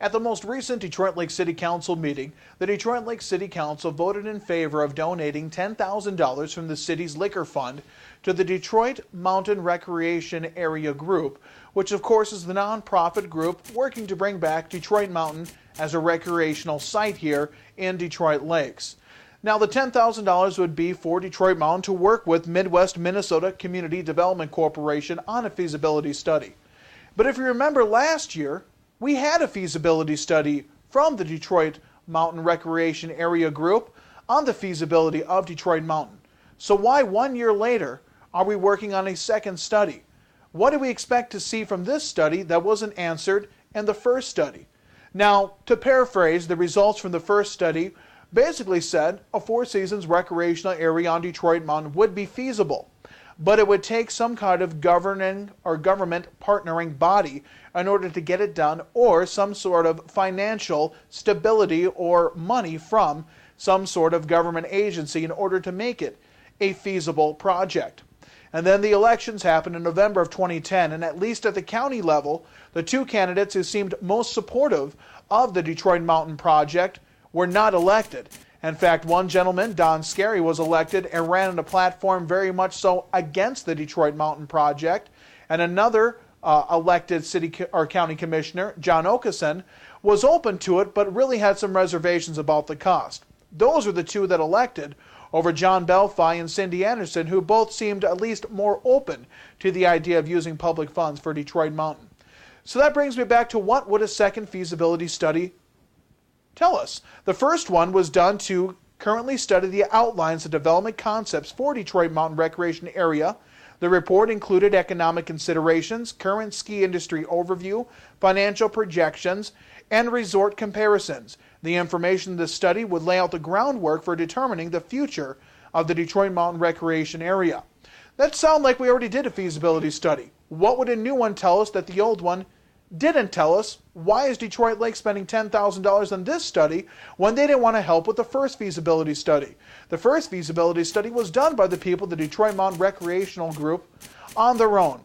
At the most recent Detroit Lake City Council meeting, the Detroit Lake City Council voted in favor of donating $10,000 from the city's liquor fund to the Detroit Mountain Recreation Area Group, which of course is the nonprofit group working to bring back Detroit Mountain as a recreational site here in Detroit Lakes. Now, the $10,000 would be for Detroit Mountain to work with Midwest Minnesota Community Development Corporation on a feasibility study. But if you remember last year, we had a feasibility study from the Detroit Mountain Recreation Area Group on the feasibility of Detroit Mountain. So why 1 year later are we working on a second study? What do we expect to see from this study that wasn't answered in the first study? Now, to paraphrase, the results from the first study basically said a Four Seasons recreational area on Detroit Mountain would be feasible, but it would take some kind of governing or government partnering body in order to get it done, or some sort of financial stability or money from some sort of government agency in order to make it a feasible project. And then the elections happened in November of 2010, and at least at the county level, the two candidates who seemed most supportive of the Detroit Mountain project were not elected. In fact, one gentleman, Don Scarry, was elected and ran on a platform very much so against the Detroit Mountain project, and another elected city or county commissioner, John Okeson, was open to it but really had some reservations about the cost. Those are the two that elected over John Belfi and Cindy Anderson, who both seemed at least more open to the idea of using public funds for Detroit Mountain. So that brings me back to what would a second feasibility study tell us? The first one was done to currently study the outlines of development concepts for Detroit Mountain Recreation Area. The report included economic considerations, current ski industry overview, financial projections, and resort comparisons. The information in this study would lay out the groundwork for determining the future of the Detroit Mountain Recreation Area. That sounds like we already did a feasibility study. What would a new one tell us that the old one didn't tell us? Why is Detroit Lake spending $10,000 on this study when they didn't want to help with the first feasibility study? The first feasibility study was done by the people of the Detroit Mountain Recreational Group on their own.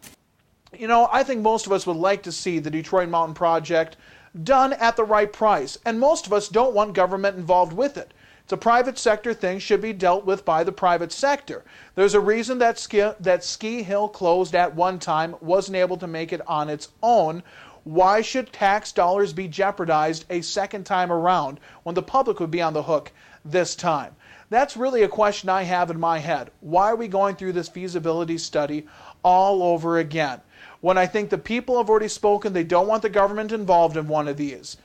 You know, I think most of us would like to see the Detroit Mountain project done at the right price, and most of us don't want government involved with it. It's a private sector thing, should be dealt with by the private sector. There's a reason that Ski Hill closed at one time, wasn't able to make it on its own. Why should tax dollars be jeopardized a second time around when the public would be on the hook this time? That's really a question I have in my head. Why are we going through this feasibility study all over again, when I think the people have already spoken, they don't want the government involved in one of these?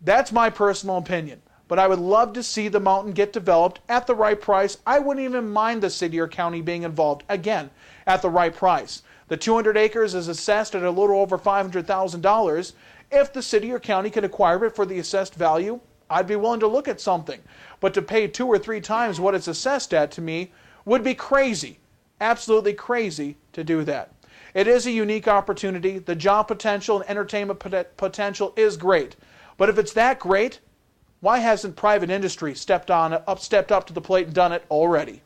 That's my personal opinion. But I would love to see the mountain get developed at the right price. I wouldn't even mind the city or county being involved, again, at the right price. The 200 acres is assessed at a little over $500,000. If the city or county could acquire it for the assessed value, I'd be willing to look at something. But to pay 2 or 3 times what it's assessed at, to me, would be crazy. Absolutely crazy to do that. It is a unique opportunity. The job potential and entertainment potential is great. But if it's that great, why hasn't private industry stepped up to the plate and done it already?